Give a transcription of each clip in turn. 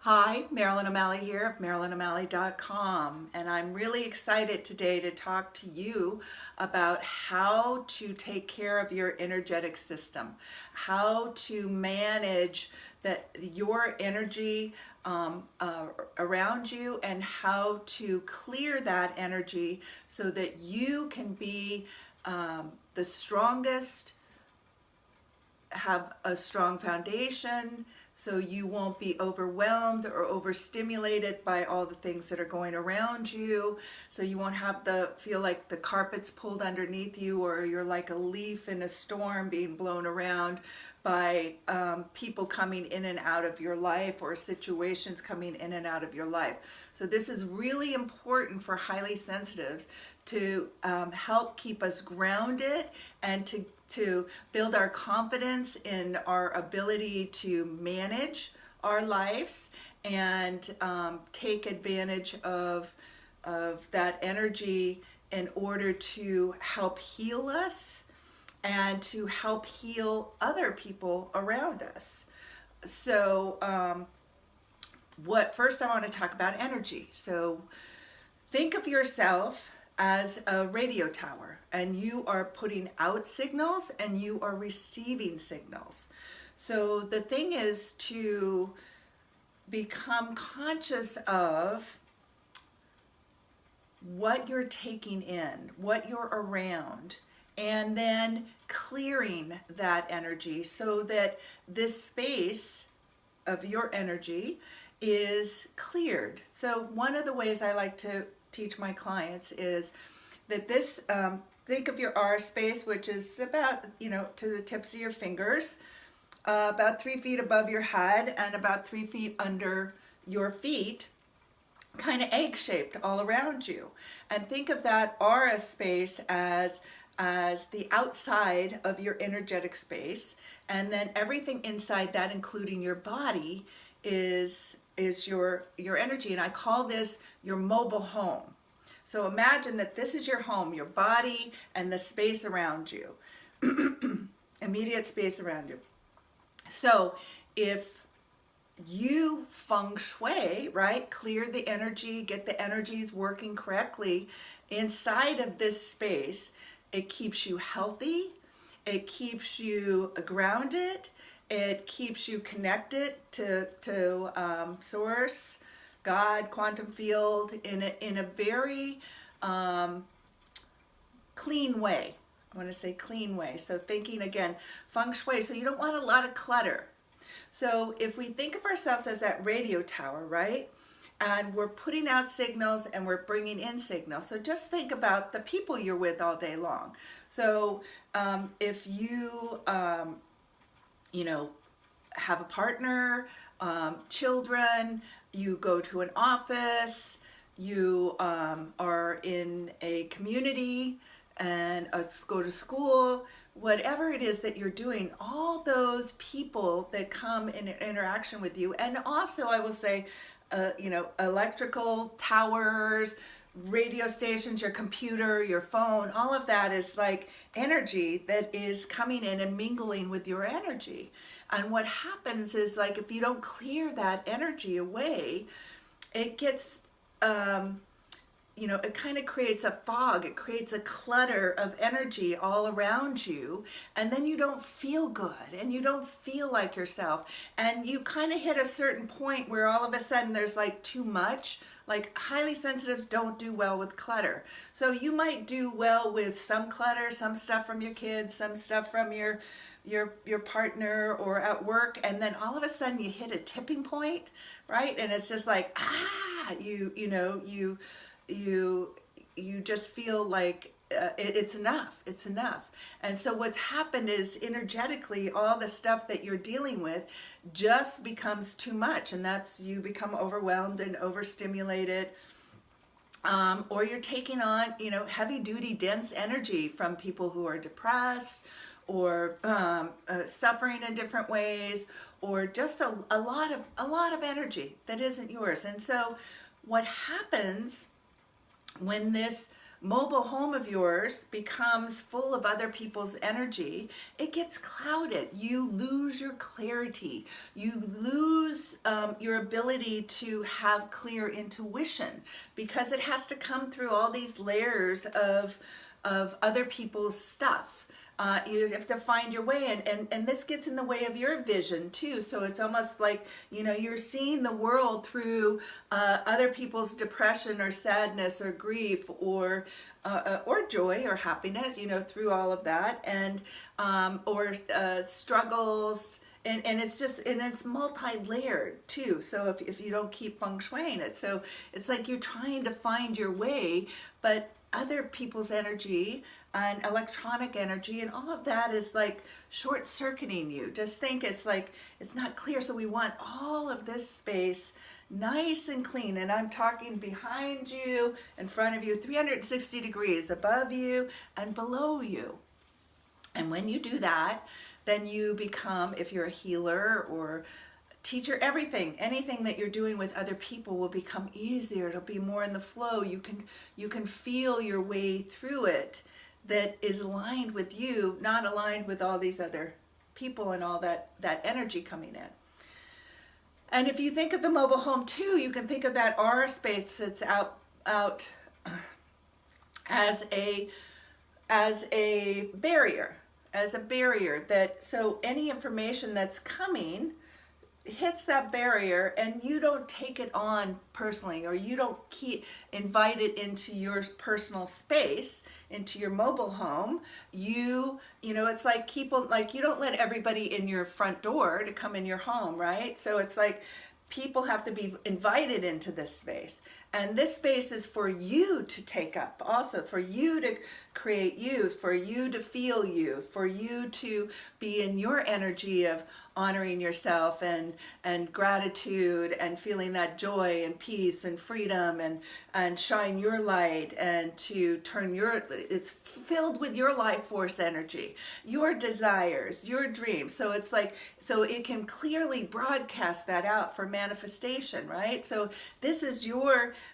Hi, Marilyn O'Malley here of MarilynO'Malley.com, and I'm really excited today to talk to you about how to take care of your energetic system, how to manage your energy around you, and how to clear that energy so that you can be the strongest, have a strong foundation, so you won't be overwhelmed or overstimulated by all the things that are going around you. So you won't have feel like the carpet's pulled underneath you, or you're like a leaf in a storm being blown around by people coming in and out of your life, or situations coming in and out of your life. So this is really important for highly sensitives to help keep us grounded and to build our confidence in our ability to manage our lives and take advantage of that energy in order to help heal us and to help heal other people around us. So first I want to talk about energy. So think of yourself as a radio tower, and you are putting out signals and you are receiving signals. So the thing is to become conscious of what you're taking in, what you're around, and then clearing that energy so that this space of your energy is cleared. So one of the ways I like to teach my clients is that this, think of your aura space, which is about, to the tips of your fingers, about 3 feet above your head and about 3 feet under your feet, kind of egg-shaped all around you. And think of that aura space as the outside of your energetic space, and then everything inside that, including your body, is your energy. And I call this your mobile home. So imagine that this is your home, your body, and the space around you, immediate space around you. So if you feng shui, right, clear the energy, get the energies working correctly inside of this space, it keeps you healthy, it keeps you grounded, it keeps you connected to source, God, quantum field, in a very clean way. I want to say clean way. So thinking again, feng shui. So you don't want a lot of clutter. So if we think of ourselves as that radio tower, right? And we're putting out signals and we're bringing in signals. So just think about the people you're with all day long. So if you, have a partner, children, you go to an office, you are in a community and go to school, whatever it is that you're doing, all those people that come in interaction with you. And also I will say, electrical towers, radio stations, your computer, your phone, all of that is like energy that is coming in and mingling with your energy. And what happens is, like, if you don't clear that energy away, it gets, it kind of creates a fog. It creates a clutter of energy all around you. And then you don't feel good and you don't feel like yourself. And you kind of hit a certain point where all of a sudden there's like too much. Like, highly sensitives don't do well with clutter. So you might do well with some clutter, some stuff from your kids, some stuff from your partner or at work, and then all of a sudden you hit a tipping point, right? And it's just like, you just feel like it's enough. And so what's happened is, energetically, all the stuff that you're dealing with just becomes too much, and that's, you become overwhelmed and overstimulated, or you're taking on, heavy duty, dense energy from people who are depressed, or suffering in different ways, or just a lot of energy that isn't yours. And so what happens when this mobile home of yours becomes full of other people's energy, it gets clouded. You lose your clarity. You lose your ability to have clear intuition because it has to come through all these layers of other people's stuff. You have to find your way, and this gets in the way of your vision too. So it's almost like, you know, you're seeing the world through other people's depression or sadness or grief or joy or happiness, you know, through all of that, and or struggles. And it's just, and it's multi-layered too. So if you don't keep feng shuiing it, so it's like you're trying to find your way, but other people's energy and electronic energy and all of that is like short-circuiting you. Just think it's like, it's not clear. So we want all of this space nice and clean. And I'm talking behind you, in front of you, 360 degrees above you and below you. And when you do that, then you become, if you're a healer or teacher, anything that you're doing with other people will become easier. It'll be more in the flow. You can feel your way through it that is aligned with you, not aligned with all these other people and all that energy coming in. And if you think of the mobile home too, you can think of that aura space that's out as a barrier, that, so any information that's coming hits that barrier and you don't take it on personally, or you don't invite it into your personal space, into your mobile home. You know, it's like people, like, you don't let everybody in your front door to come in your home, right? So it's like people have to be invited into this space, and this space is for you to take up, also for you to create you, for you to feel you, for you to be in your energy of honoring yourself and gratitude and feeling that joy and peace and freedom and shine your light, and to turn it's filled with your life force energy, your desires, your dreams. So it's like, so it can clearly broadcast that out for manifestation, right? So this is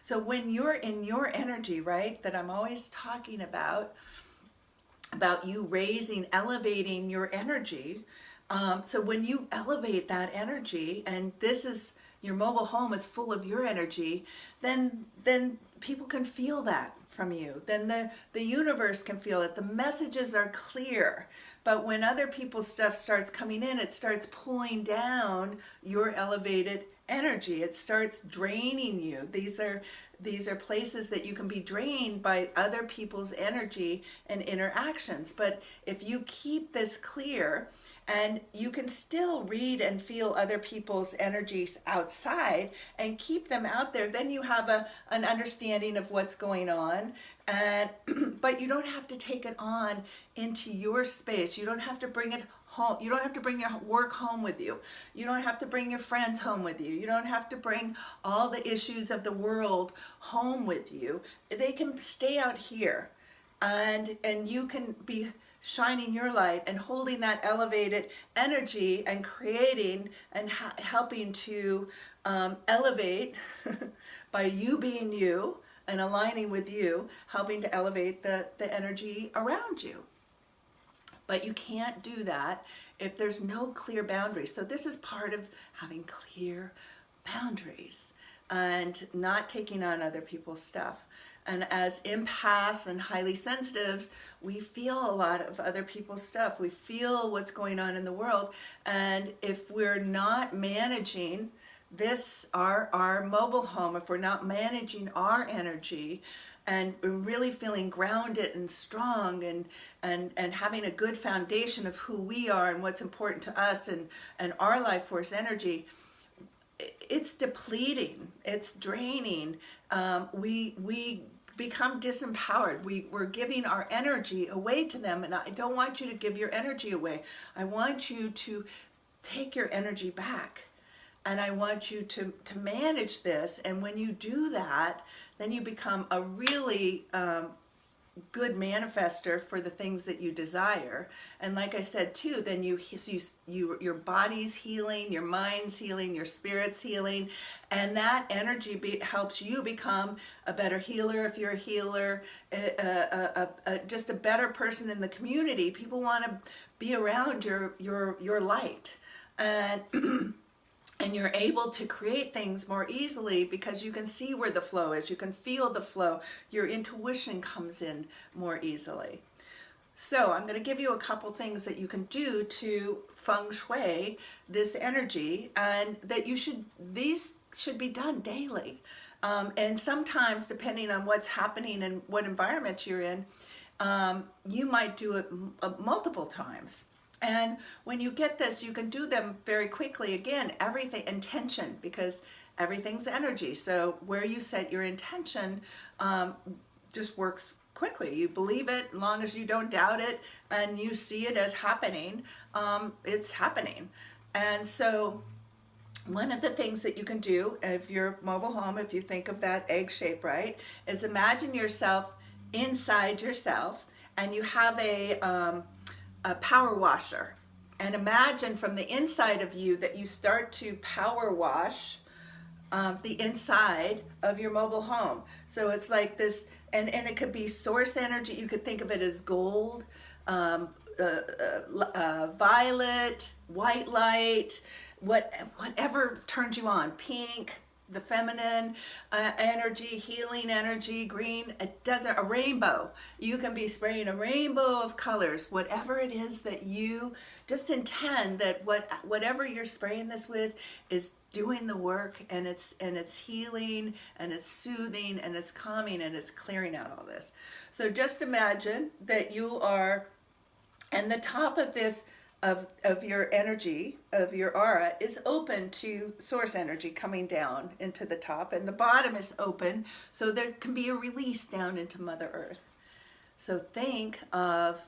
so when you're in your energy, right, that I'm always talking about you raising, elevating your energy. So when you elevate that energy, and this is, your mobile home is full of your energy, then people can feel that from you. Then the universe can feel it. The messages are clear. But when other people's stuff starts coming in, it starts pulling down your elevated energy. It starts draining you. These are places that you can be drained by other people's energy and interactions. But if you keep this clear, and you can still read and feel other people's energies outside and keep them out there, then you have an understanding of what's going on. And but you don't have to take it on into your space. You don't have to bring it home. You don't have to bring your work home with you. You don't have to bring your friends home with you. You don't have to bring all the issues of the world home with you. They can stay out here, and you can be shining your light and holding that elevated energy and creating and helping to elevate by you being you and aligning with you, helping to elevate the energy around you. But you can't do that if there's no clear boundaries. So this is part of having clear boundaries and not taking on other people's stuff. And as empaths and highly sensitives, we feel a lot of other people's stuff. We feel what's going on in the world. And if we're not managing this, our mobile home, if we're not managing our energy and really feeling grounded and strong and having a good foundation of who we are and what's important to us and our life force energy, it's depleting, it's draining. We become disempowered. We're giving our energy away to them, and I don't want you to give your energy away. I want you to take your energy back, and I want you to manage this. And when you do that, then you become a really good manifester for the things that you desire. And like I said too, then your body's healing, your mind's healing, your spirit's healing, and that energy helps you become a better healer if you're a healer, just a better person in the community. People want to be around your light, and and you're able to create things more easily because you can see where the flow is, you can feel the flow, your intuition comes in more easily. So I'm going to give you a couple things that you can do to feng shui this energy, and that these should be done daily. And sometimes, depending on what's happening and what environment you're in, you might do it multiple times. And when you get this, you can do them very quickly. Again, everything, intention, because everything's energy. So where you set your intention just works quickly. You believe it, as long as you don't doubt it, and you see it as happening, it's happening. And so one of the things that you can do if you're mobile home, if you think of that egg shape, right, is imagine yourself inside yourself, and you have a power washer, and imagine from the inside of you that you start to power wash the inside of your mobile home. So it's like this, and it could be source energy. You could think of it as gold, violet, white light, whatever turns you on, pink, the feminine energy, healing energy, green, a rainbow. You can be spraying a rainbow of colors, whatever it is that you just intend that whatever you're spraying this with is doing the work, and it's healing, and it's soothing, and it's calming, and it's clearing out all this. So just imagine that you are, and the top of this of your energy, of your aura, is open to source energy coming down into the top, and the bottom is open, so there can be a release down into Mother Earth. So think of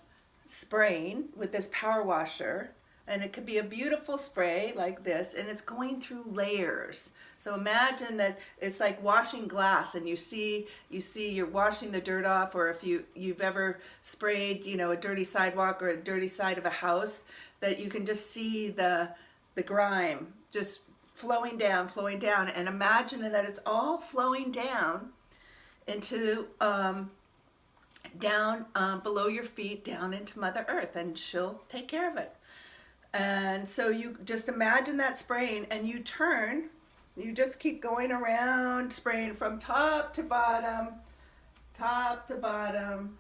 spraying with this power washer, and it could be a beautiful spray like this, and it's going through layers. So imagine that it's like washing glass, and you see you're washing the dirt off, or if you've ever sprayed, a dirty sidewalk or a dirty side of a house, that you can just see the grime just flowing down, and imagine that it's all flowing down into down below your feet, down into Mother Earth, and she'll take care of it. And so you just imagine that spraying, and you just keep going around, spraying from top to bottom, top to bottom,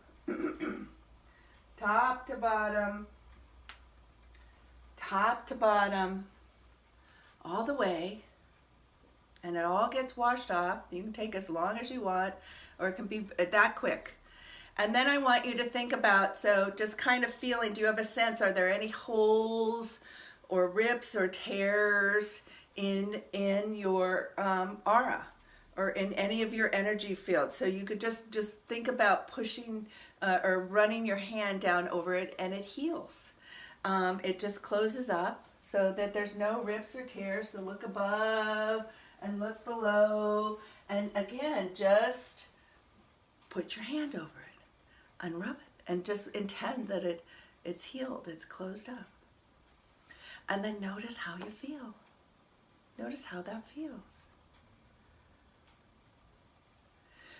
top to bottom, top to bottom, all the way, and it all gets washed off. You can take as long as you want, or it can be that quick. And then I want you to think about, so just kind of feeling, do you have a sense, are there any holes or rips or tears in your aura or in any of your energy fields? So you could just think about pushing or running your hand down over it, and it heals. It just closes up so that there's no rips or tears. So look above and look below, and again, just put your hand over it. Unrub it, and just intend that it's healed, it's closed up. And then notice how you feel. Notice how that feels.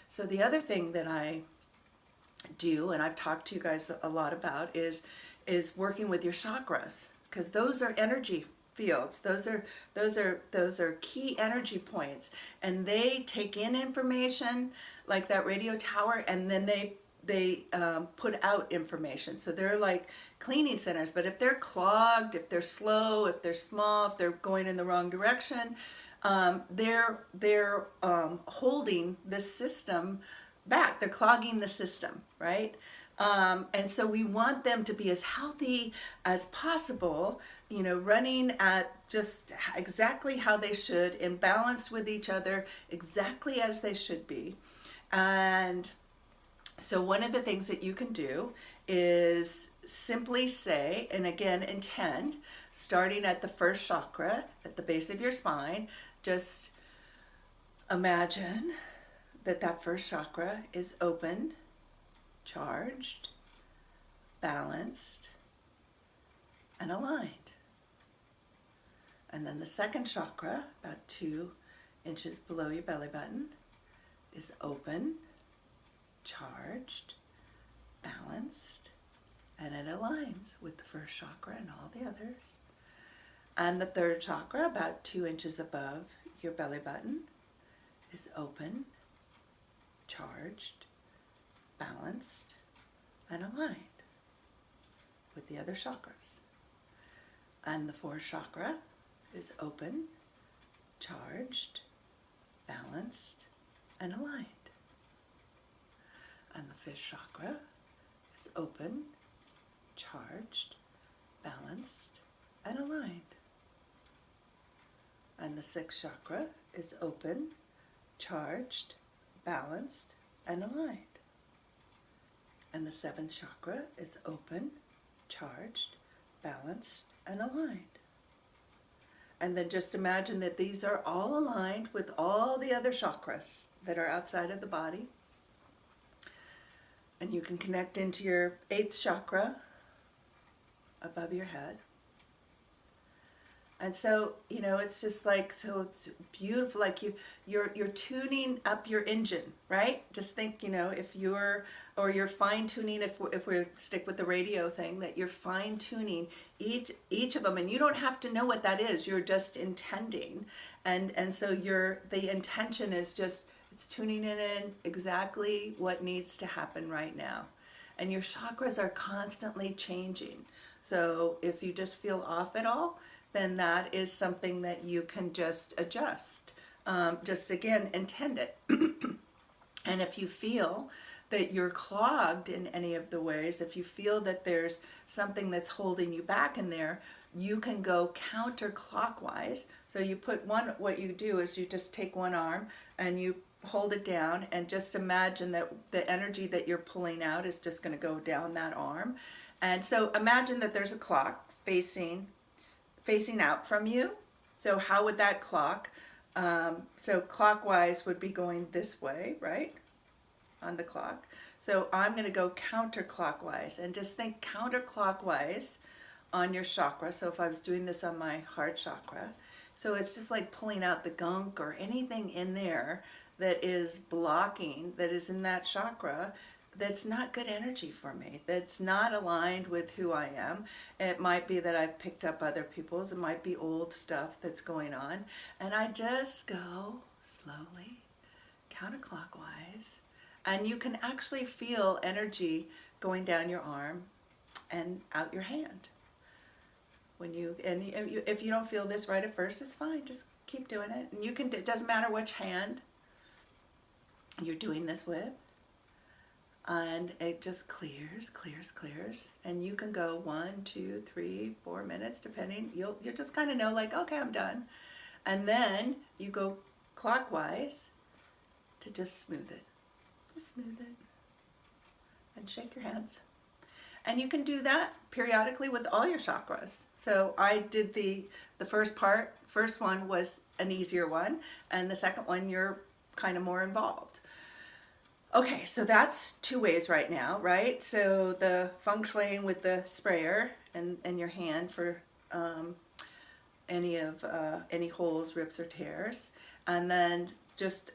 So the other thing that I do, and I've talked to you guys a lot about, is working with your chakras, because those are energy fields. Those are key energy points, and they take in information like that radio tower, and then they put out information. So they're like cleaning centers, but if they're clogged, if they're slow, if they're small, if they're going in the wrong direction, they're holding the system back. They're clogging the system, right? And so we want them to be as healthy as possible, running at just exactly how they should, in balance with each other, exactly as they should be. And so one of the things that you can do is simply say, and again, intend, starting at the first chakra, at the base of your spine, just imagine that first chakra is open charged, balanced, and aligned. And then the second chakra, about 2 inches below your belly button, is open, charged, balanced, and it aligns with the first chakra and all the others. And the third chakra, about 2 inches above your belly button, is open, charged, balanced, and aligned with the other chakras. And the fourth chakra is open, charged, balanced, and aligned. And the fifth chakra is open, charged, balanced, and aligned. And the sixth chakra is open, charged, balanced, and aligned. And the seventh chakra is open, charged, balanced, and aligned. And then just imagine that these are all aligned with all the other chakras that are outside of the body. And you can connect into your 8th chakra above your head. And so, you know, it's just like, so it's beautiful, like you're tuning up your engine, right? Just think, you know, if you're fine tuning, if we stick with the radio thing, that you're fine tuning each of them, and you don't have to know what that is. You're just intending, and so the intention is just, it's tuning in exactly what needs to happen right now. And your chakras are constantly changing. So if you just feel off at all, then that is something that you can just adjust. Just again, intend it. And if you feel that you're clogged in any of the ways, if you feel that there's something that's holding you back in there, you can go counterclockwise. So you put what you do is you just take one arm and you hold it down, and just imagine that the energy that you're pulling out is just going to go down that arm. And so imagine that there's a clock facing out from you. So how would that clock, so clockwise would be going this way, right, on the clock. So I'm going to go counterclockwise, and just think counterclockwise on your chakra. So if I was doing this on my heart chakra, so it's just like pulling out the gunk or anything in there that is blocking, that is in that chakra, that's not good energy for me, that's not aligned with who I am. It might be that I've picked up other people's, it might be old stuff that's going on, and I just go slowly, counterclockwise, and you can actually feel energy going down your arm and out your hand. If you don't feel this right at first, it's fine, just keep doing it. And you can, it doesn't matter which hand you're doing this with, and it just clears, and you can go 1, 2, 3, 4 minutes, depending. You'll just kind of know, like, okay, I'm done. And then you go clockwise to just smooth it. Just smooth it and shake your hands. And you can do that periodically with all your chakras. So I did the first one was an easier one, and the second one you're kind of more involved. Okay, so that's 2 ways right now, right? So the feng shuiing with the sprayer and your hand for any holes, rips, or tears, and then just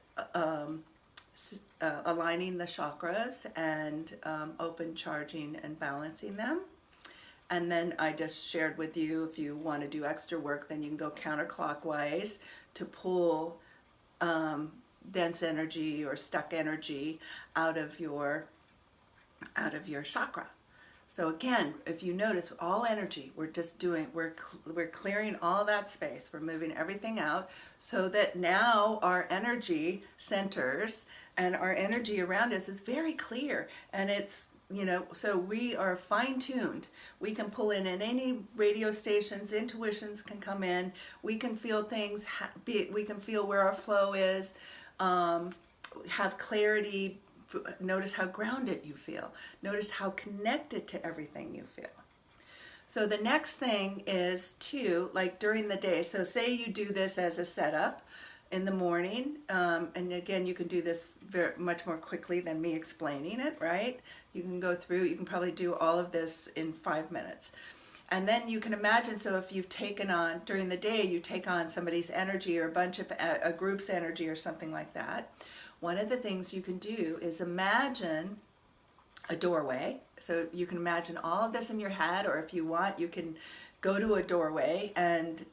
aligning the chakras and open, charging, and balancing them. And then I just shared with you, if you want to do extra work, then you can go counterclockwise to pull dense energy or stuck energy out of your chakra. So again, if you notice, all energy, we're clearing all that space. We're moving everything out so that now our energy centers and our energy around us is very clear, and it's, you know, so we are fine-tuned. We can pull in any radio stations, intuitions can come in, we can feel things, we can feel where our flow is, have clarity. Notice how grounded you feel. Notice how connected to everything you feel. So the next thing is to, like during the day, so say you do this as a setup, in the morning. And again, you can do this very much more quickly than me explaining it, right? You can go through, you can probably do all of this in 5 minutes. And then you can imagine, so if you've taken on, during the day, you take on somebody's energy or a group's energy or something like that. One of the things you can do is imagine a doorway. So you can imagine all of this in your head, or if you want, you can go to a doorway and,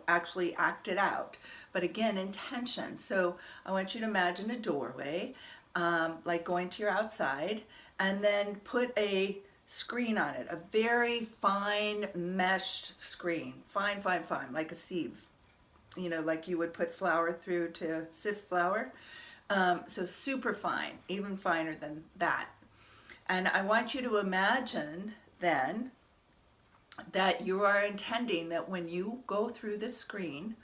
actually act it out. But again, intention. So I want you to imagine a doorway, like going to your outside, and then put a screen on it, a very fine meshed screen, fine, like a sieve, like you would put flour through to sift flour. So super fine, even finer than that. And I want you to imagine then that you are intending that when you go through this screen,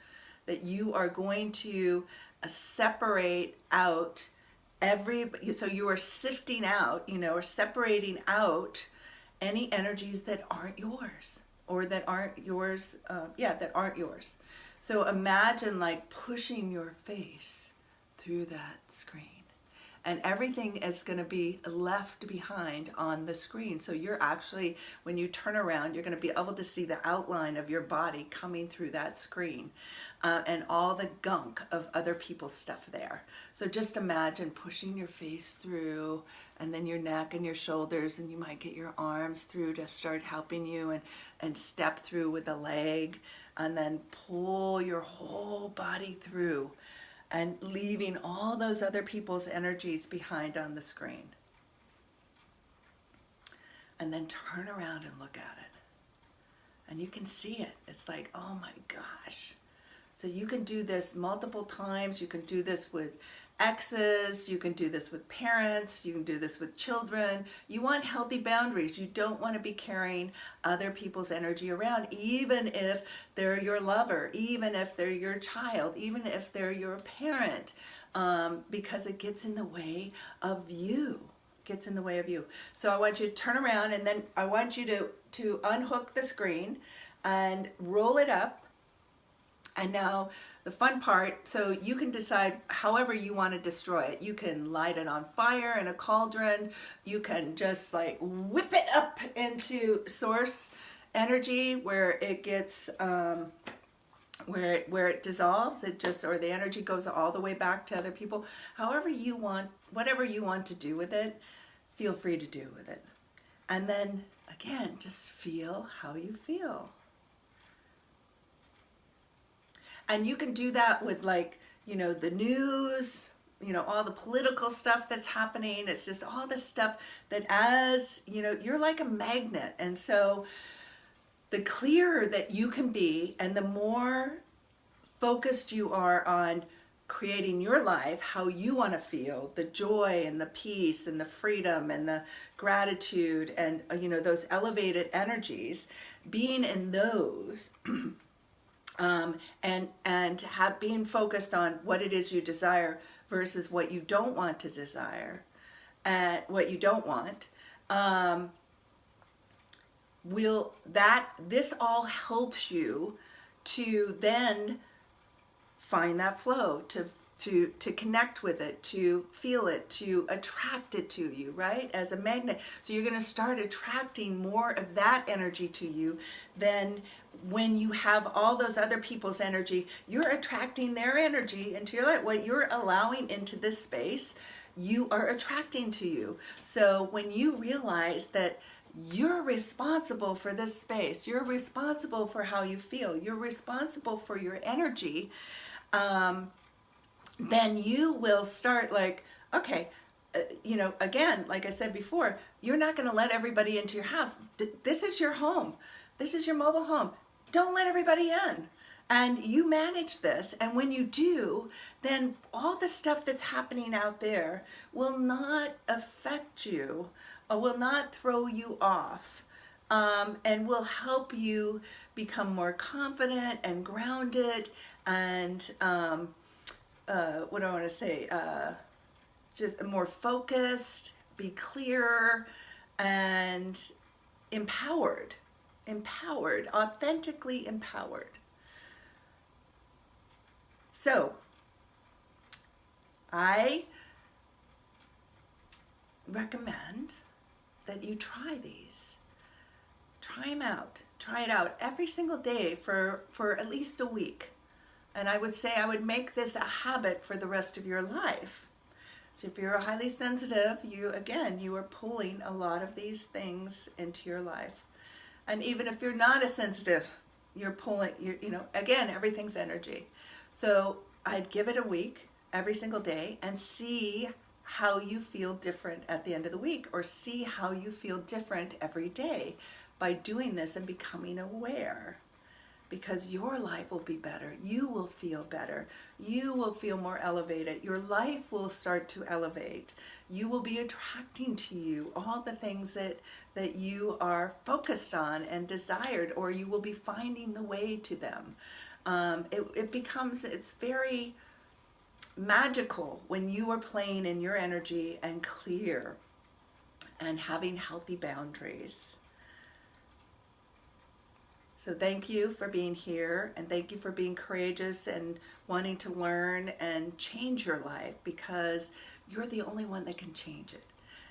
that you are going to separate out so you are sifting out, or separating out any energies that aren't yours, or that aren't yours, that aren't yours. So imagine like pushing your face through that screen, and everything is going to be left behind on the screen. So you're actually, when you turn around, you're going to be able to see the outline of your body coming through that screen, and all the gunk of other people's stuff there. So just imagine pushing your face through, and then your neck and your shoulders, and you might get your arms through to start helping you, and step through with a leg, and then pull your whole body through, and leaving all those other people's energies behind on the screen. And then turn around and look at it. And you can see it. It's like, oh my gosh. So you can do this multiple times. You can do this with exes. You can do this with parents. You can do this with children. You want healthy boundaries. You don't want to be carrying other people's energy around, even if they're your lover, even if they're your child, even if they're your parent, because it gets in the way of you. Gets in the way of you. So I want you to turn around, and then I want you to unhook the screen and roll it up. And now the fun part, so you can decide however you want to destroy it. You can light it on fire in a cauldron. You can just like whip it up into source energy where it gets, where it dissolves, or the energy goes all the way back to other people. However you want, whatever you want to do with it, feel free to do with it. And then again, just feel how you feel. And you can do that with the news, all the political stuff that's happening. It's just all the stuff that, as you're like a magnet. And so the clearer that you can be, and the more focused you are on creating your life, how you want to feel, the joy and the peace and the freedom and the gratitude and, those elevated energies, being in those, and being focused on what it is you desire versus what you don't want to desire, and what you don't want, this all helps you to then find that flow, to connect with it, to feel it, to attract it to you, right? As a magnet. So you're going to start attracting more of that energy to you than when you have all those other people's energy. You're attracting their energy into your life. What you're allowing into this space, you are attracting to you. So when you realize that you're responsible for this space, you're responsible for how you feel, you're responsible for your energy, then you will start okay, again, like I said before, you're not going to let everybody into your house. This is your home. This is your mobile home. Don't let everybody in. And you manage this. And when you do, then all the stuff that's happening out there will not affect you, or will not throw you off, and will help you become more confident and grounded and what do I want to say? Just more focused, be clearer, and empowered, authentically empowered. So I recommend that you try these. Try them out. Try it out every single day for at least a week. And I would say I would make this a habit for the rest of your life. So if you're highly sensitive, you are pulling a lot of these things into your life. And even if you're not as sensitive, you're pulling, again, everything's energy. So I'd give it a week every single day and see how you feel different at the end of the week, or see how you feel different every day by doing this and becoming aware. Because your life will be better. You will feel better. You will feel more elevated. Your life will start to elevate. You will be attracting to you all the things that you are focused on and desired, or you will be finding the way to them. It's very magical when you are playing in your energy and clear and having healthy boundaries. So thank you for being here, and thank you for being courageous and wanting to learn and change your life, because you're the only one that can change it.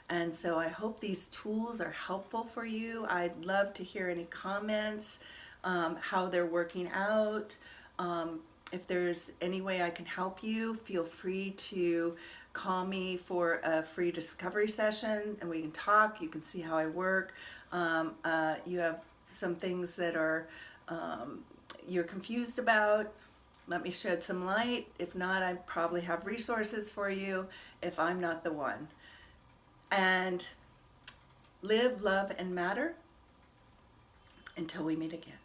And so I hope these tools are helpful for you. I'd love to hear any comments, how they're working out. If there's any way I can help you, feel free to call me for a free discovery session and we can talk. You can see how I work. You have some things that are you're confused about, let me shed some light. If not, I probably have resources for you if I'm not the one. And live, love, and matter until we meet again.